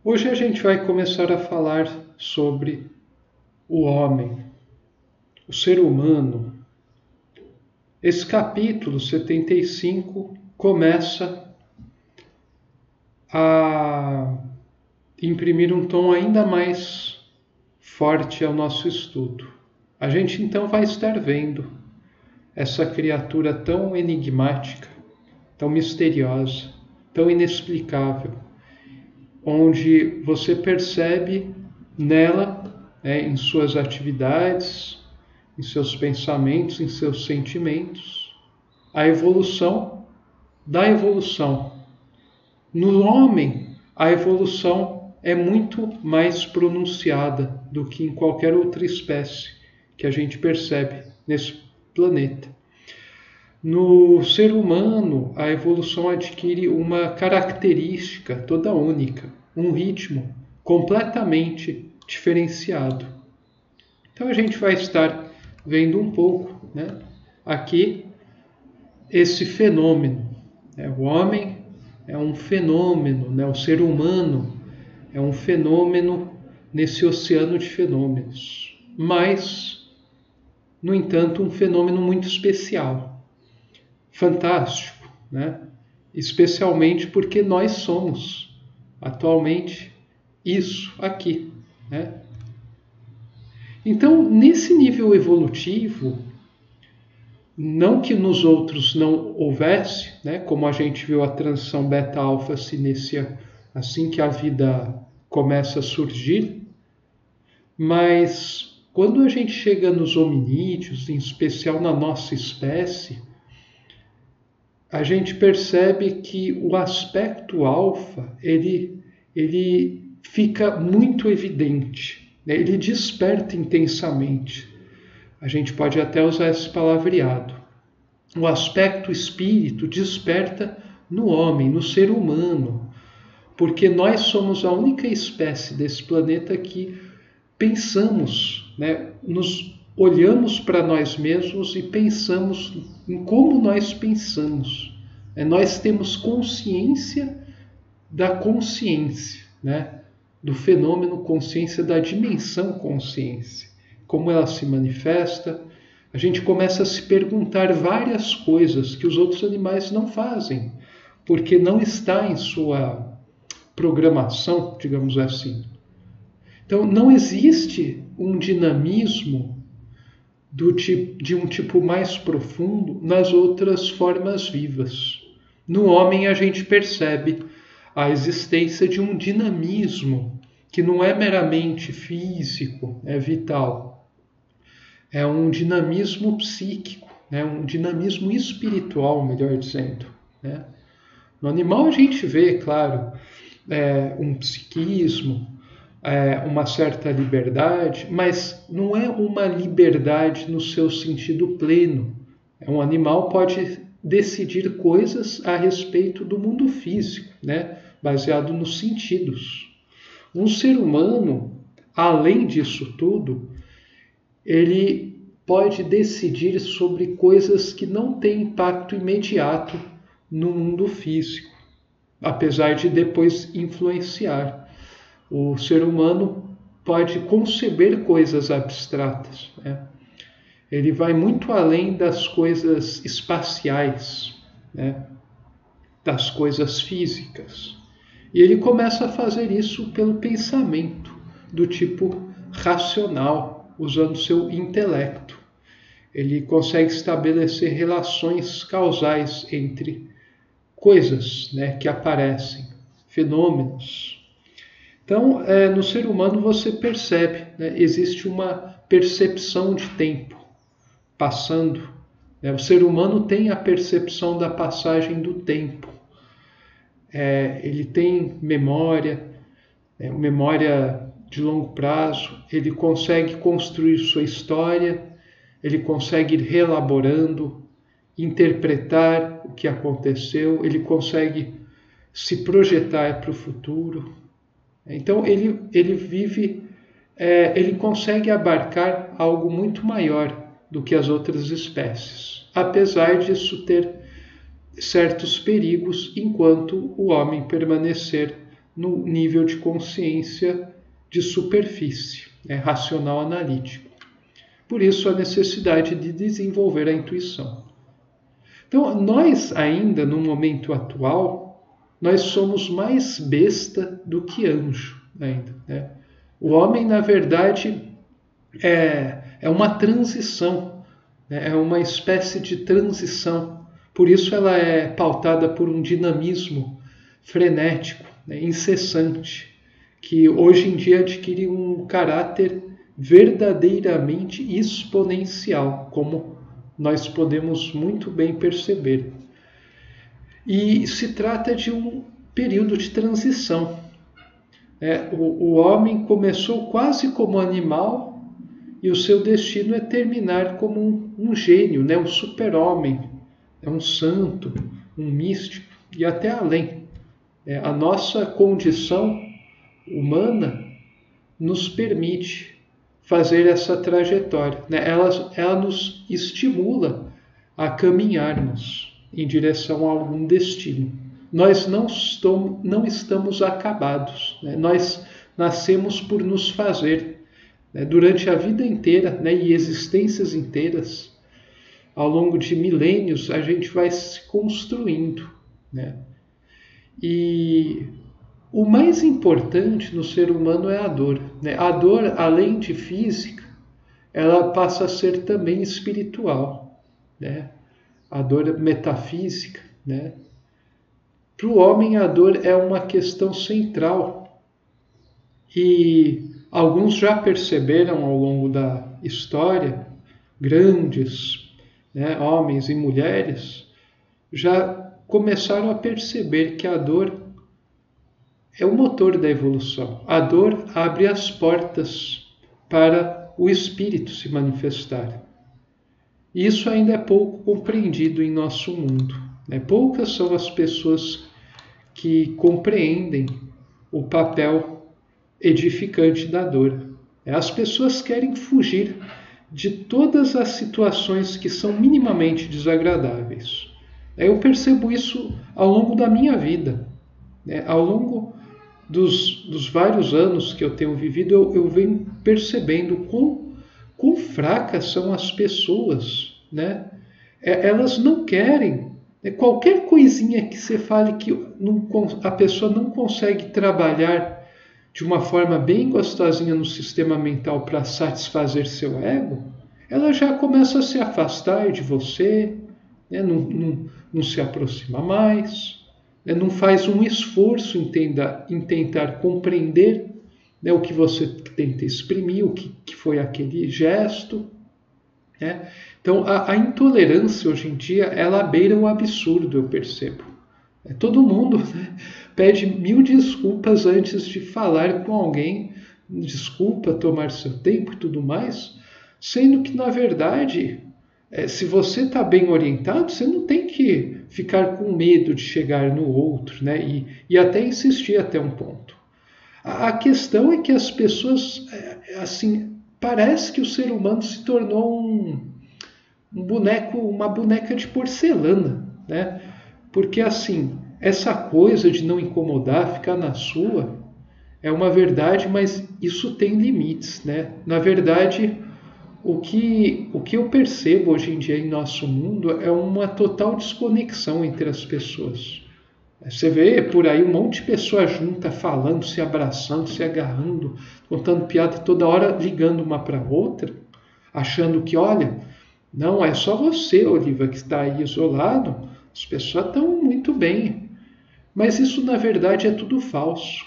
Hoje a gente vai começar a falar sobre o homem, o ser humano. Esse capítulo 75 começa a imprimir um tom ainda mais forte ao nosso estudo. A gente então vai estar vendo essa criatura tão enigmática, tão misteriosa, tão inexplicável, onde você percebe nela, em suas atividades, em seus pensamentos, em seus sentimentos, a evolução da evolução. No homem, a evolução é muito mais pronunciada do que em qualquer outra espécie que a gente percebe nesse planeta. No ser humano, a evolução adquire uma característica toda única, um ritmo completamente diferenciado. Então a gente vai estar vendo um pouco, aqui esse fenômeno. O homem é um fenômeno, o ser humano é um fenômeno nesse oceano de fenômenos, mas, no entanto, um fenômeno muito especial, fantástico, especialmente porque nós somos atualmente isso aqui. Então, nesse nível evolutivo, não que nos outros não houvesse, como a gente viu a transição beta-alfa se inicia assim que a vida começa a surgir, mas quando a gente chega nos hominídeos, em especial na nossa espécie, a gente percebe que o aspecto alfa, ele fica muito evidente, ele desperta intensamente. A gente pode até usar esse palavreado. O aspecto espírito desperta no homem, no ser humano, porque nós somos a única espécie desse planeta que pensamos, nos olhamos para nós mesmos e pensamos em como nós pensamos. Nós temos consciência da consciência, do fenômeno consciência, da dimensão consciência, como ela se manifesta. A gente começa a se perguntar várias coisas que os outros animais não fazem, porque não está em sua programação, digamos assim. Então, não existe um dinamismo de um tipo mais profundo nas outras formas vivas. No homem, a gente percebe a existência de um dinamismo que não é meramente físico, é vital. É um dinamismo psíquico, um dinamismo espiritual, melhor dizendo. No animal a gente vê, claro, um psiquismo, uma certa liberdade, mas não é uma liberdade no seu sentido pleno. Um animal pode decidir coisas a respeito do mundo físico, baseado nos sentidos. Um ser humano, além disso tudo, ele pode decidir sobre coisas que não têm impacto imediato no mundo físico, apesar de depois influenciar. O ser humano pode conceber coisas abstratas. Ele vai muito além das coisas espaciais, das coisas físicas. E ele começa a fazer isso pelo pensamento, do tipo racional, usando seu intelecto. Ele consegue estabelecer relações causais entre coisas, que aparecem, fenômenos. Então, no ser humano você percebe, existe uma percepção de tempo passando. O ser humano tem a percepção da passagem do tempo. Ele tem memória, memória de longo prazo, ele consegue construir sua história, ele consegue ir reelaborando, interpretar o que aconteceu, ele consegue se projetar para o futuro. Então ele vive, ele consegue abarcar algo muito maior do que as outras espécies, apesar disso ter certos perigos enquanto o homem permanecer no nível de consciência de superfície, racional analítico. Por isso a necessidade de desenvolver a intuição. Então, nós ainda, no momento atual, nós somos mais besta do que anjo ainda, né? O homem, na verdade, é uma transição, né? É uma espécie de transição. Por isso ela é pautada por um dinamismo frenético, né? Incessante, que hoje em dia adquire um caráter verdadeiramente exponencial, como nós podemos muito bem perceber. E se trata de um período de transição. O homem começou quase como animal e o seu destino é terminar como um gênio, um super-homem, um santo, um místico e até além. A nossa condição humana nos permite fazer essa trajetória, né? Ela nos estimula a caminharmos em direção a algum destino. Nós não estamos acabados, né? Nós nascemos por nos fazer, né? Durante a vida inteira, né? E existências inteiras, ao longo de milênios, a gente vai se construindo, né? E o mais importante no ser humano é a dor, né? A dor, além de física, ela passa a ser também espiritual, né? A dor metafísica, né? Para o homem, a dor é uma questão central. E alguns já perceberam ao longo da história, grandes, né, homens e mulheres, já começaram a perceber que a dor é o motor da evolução. A dor abre as portas para o espírito se manifestar. E isso ainda é pouco compreendido em nosso mundo, né? Poucas são as pessoas que compreendem o papel edificante da dor. As pessoas querem fugir de todas as situações que são minimamente desagradáveis. Eu percebo isso ao longo da minha vida, né? Ao longo dos vários anos que eu tenho vivido, eu venho percebendo quão fracas são as pessoas, né? Elas não querem. Qualquer coisinha que você fale que a pessoa não consegue trabalhar de uma forma bem gostosinha no sistema mental para satisfazer seu ego, ela já começa a se afastar de você, né? Não se aproxima mais, né? Não faz um esforço em tentar compreender, né, o que você tenta exprimir, o que foi aquele gesto, né? Então, a intolerância hoje em dia, ela beira o absurdo, eu percebo. Todo mundo, né, pede 1000 desculpas antes de falar com alguém, desculpa tomar seu tempo e tudo mais, sendo que, na verdade, se você está bem orientado, você não tem que ficar com medo de chegar no outro, né, e até insistir até um ponto. A questão é que as pessoas, assim, parece que o ser humano se tornou um boneco, uma boneca de porcelana, né? Porque, assim, essa coisa de não incomodar, ficar na sua, é uma verdade, mas isso tem limites, né? Na verdade, o que eu percebo hoje em dia em nosso mundo é uma total desconexão entre as pessoas. Você vê por aí um monte de pessoa junta, falando, se abraçando, se agarrando, contando piada toda hora, ligando uma para outra, achando que, olha, não, é só você, Oliva, que está aí isolado, as pessoas estão muito bem. Mas isso, na verdade, é tudo falso.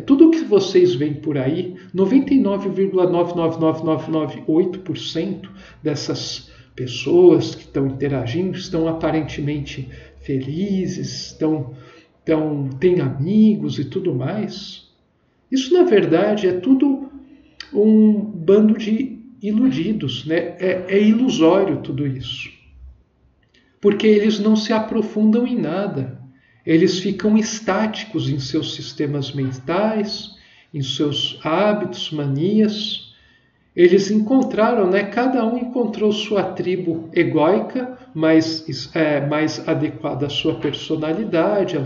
Tudo que vocês veem por aí, 99,99998% dessas pessoas que estão interagindo estão aparentemente felizes, têm amigos e tudo mais. Isso, na verdade, é tudo um bando de iludidos, né? É ilusório tudo isso. Porque eles não se aprofundam em nada. Eles ficam estáticos em seus sistemas mentais, em seus hábitos, manias. Eles encontraram, né? Cada um encontrou sua tribo egóica, mais adequada à sua personalidade,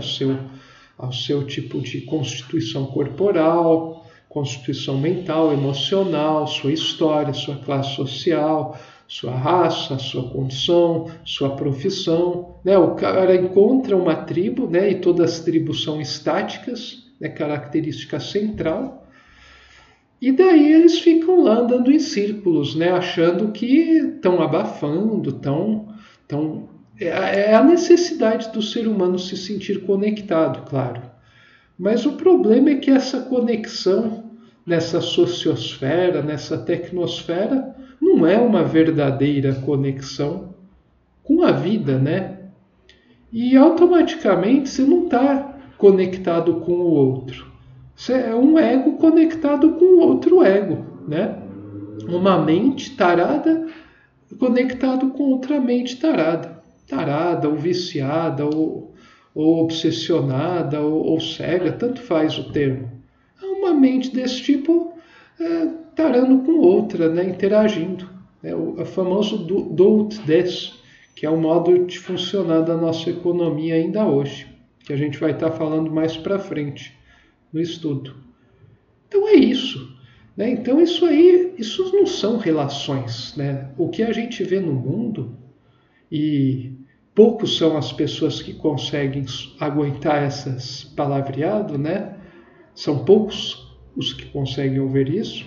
ao seu tipo de constituição corporal, constituição mental, emocional, sua história, sua classe social, sua raça, sua condição, sua profissão. Né? O cara encontra uma tribo, né? E todas as tribos são estáticas, né? Característica central. E daí eles ficam lá andando em círculos, né? Achando que estão abafando, é a necessidade do ser humano se sentir conectado, claro. Mas o problema é que essa conexão nessa sociosfera, nessa tecnosfera, não é uma verdadeira conexão com a vida, né? E automaticamente você não está conectado com o outro. Você é um ego conectado com outro ego, né? Uma mente tarada conectado com outra mente tarada. Tarada, ou viciada, ou obsessionada, ou cega, tanto faz o termo. Uma mente desse tipo tarando com outra, né? Interagindo. O famoso do ut des, que é o modo de funcionar da nossa economia ainda hoje, que a gente vai estar falando mais para frente no estudo. Então é isso. Né? Então isso não são relações. Né? O que a gente vê no mundo, e poucos são as pessoas que conseguem aguentar essas palavreado, né? São poucos os que conseguem ouvir isso.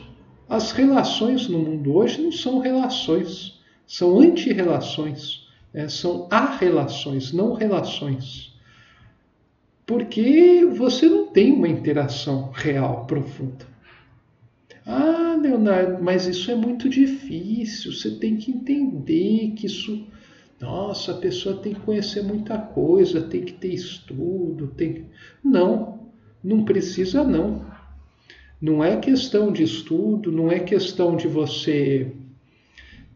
As relações no mundo hoje não são relações, são anti-relações, né? São arrelações, não relações. Porque você não tem uma interação real, profunda. Ah, Leonardo, mas isso é muito difícil, você tem que entender que isso... Nossa, a pessoa tem que conhecer muita coisa, tem que ter estudo, não precisa não. Não é questão de estudo, não é questão de você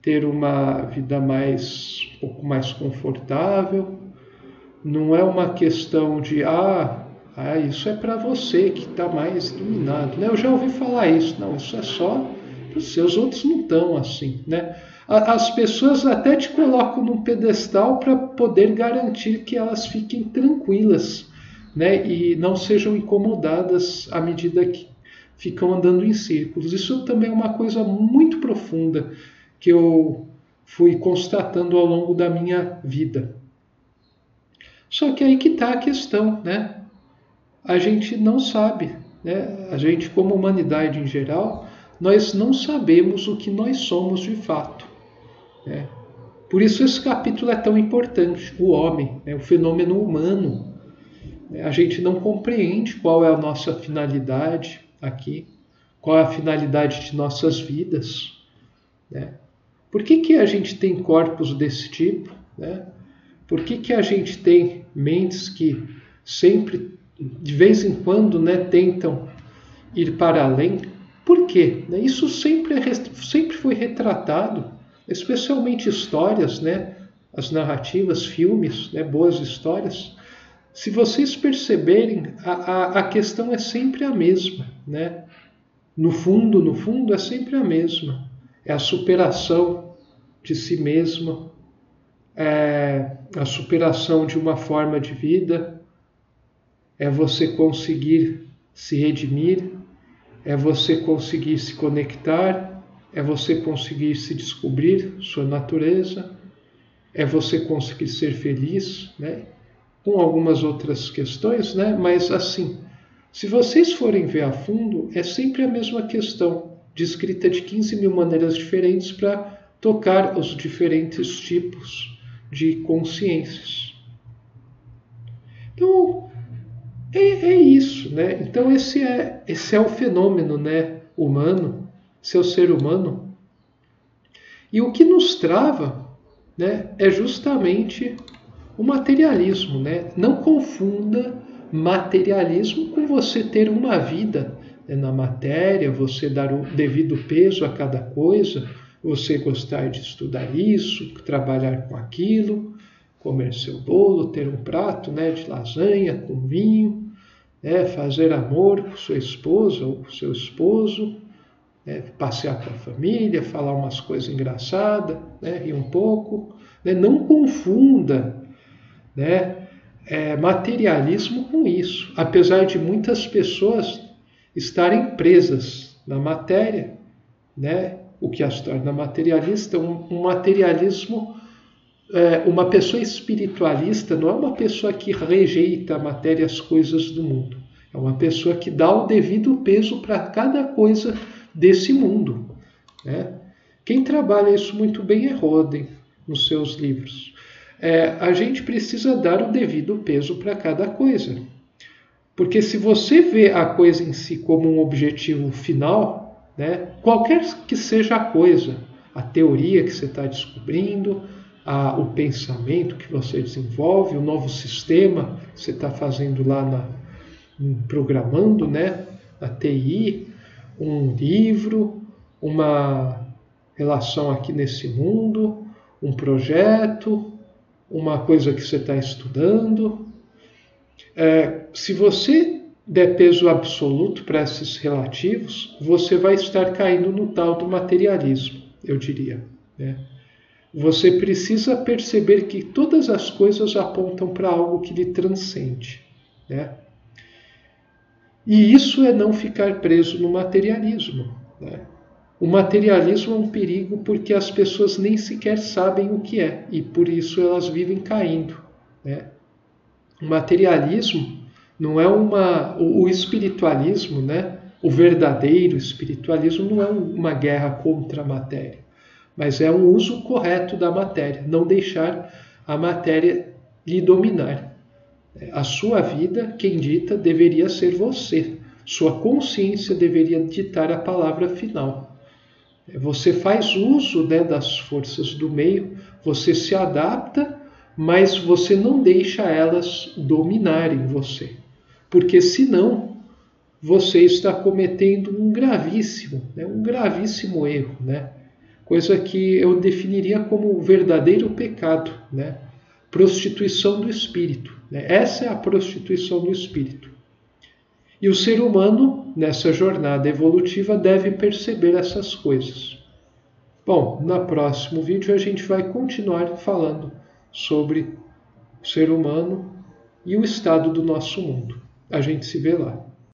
ter uma vida um pouco mais confortável, não é uma questão de, isso é para você que está mais iluminado. Né? Eu já ouvi falar isso, não, isso é só para você, os outros não estão assim, né? As pessoas até te colocam num pedestal para poder garantir que elas fiquem tranquilas, né? E não sejam incomodadas à medida que ficam andando em círculos. Isso também é uma coisa muito profunda que eu fui constatando ao longo da minha vida. Só que aí que está a questão, né? A gente não sabe, né? A gente, como humanidade em geral, nós não sabemos o que nós somos de fato. Por isso esse capítulo é tão importante, o homem, o fenômeno humano. A gente não compreende qual é a nossa finalidade aqui, qual é a finalidade de nossas vidas. Por que a gente tem corpos desse tipo? Por que a gente tem mentes que sempre, de vez em quando, tentam ir para além? Por quê? Isso sempre foi retratado, especialmente histórias, as narrativas, filmes, boas histórias. Se vocês perceberem, a questão é sempre a mesma. No fundo, é sempre a mesma. É a superação de si mesmo, é a superação de uma forma de vida, é você conseguir se redimir, é você conseguir se conectar, é você conseguir se descobrir sua natureza, é você conseguir ser feliz, com algumas outras questões, mas assim, se vocês forem ver a fundo, é sempre a mesma questão, descrita de 15 mil maneiras diferentes para tocar os diferentes tipos de consciências. Então, é isso, Então esse é o fenômeno, humano, seu ser humano. E o que nos trava, é justamente o materialismo, Não confunda materialismo com você ter uma vida na matéria, você dar o devido peso a cada coisa, você gostar de estudar isso, trabalhar com aquilo, comer seu bolo, ter um prato, de lasanha com vinho, fazer amor com sua esposa ou com seu esposo, passear com a família, falar umas coisas engraçadas, rir um pouco. Não confunda materialismo com isso, apesar de muitas pessoas estarem presas na matéria, né? O que as torna materialista, um materialismo, uma pessoa espiritualista não é uma pessoa que rejeita a matéria, as coisas do mundo. É uma pessoa que dá o devido peso para cada coisa desse mundo, né? Quem trabalha isso muito bem é Roden, nos seus livros. A gente precisa dar o devido peso para cada coisa. Porque se você vê a coisa em si como um objetivo final, né, qualquer que seja a coisa, a teoria que você está descobrindo, o pensamento que você desenvolve, o novo sistema que você está fazendo lá programando, né, na TI, um livro, uma relação aqui nesse mundo, um projeto, uma coisa que você está estudando. Se você der peso absoluto para esses relativos, você vai estar caindo no tal do materialismo, eu diria, né? Você precisa perceber que todas as coisas apontam para algo que lhe transcende, né? E isso é não ficar preso no materialismo, né? O materialismo é um perigo porque as pessoas nem sequer sabem o que é e por isso elas vivem caindo, né? O materialismo não é o espiritualismo, né? O verdadeiro espiritualismo não é uma guerra contra a matéria, mas é um uso correto da matéria, não deixar a matéria lhe dominar. A sua vida, quem dita, deveria ser você. Sua consciência deveria ditar a palavra final. Você faz uso, né, das forças do meio, você se adapta, mas você não deixa elas dominarem você. Porque senão você está cometendo um gravíssimo erro, né? Coisa que eu definiria como verdadeiro pecado, né? Prostituição do espírito, né? Essa é a prostituição do espírito. E o ser humano, nessa jornada evolutiva, deve perceber essas coisas. Bom, no próximo vídeo a gente vai continuar falando sobre o ser humano e o estado do nosso mundo. A gente se vê lá.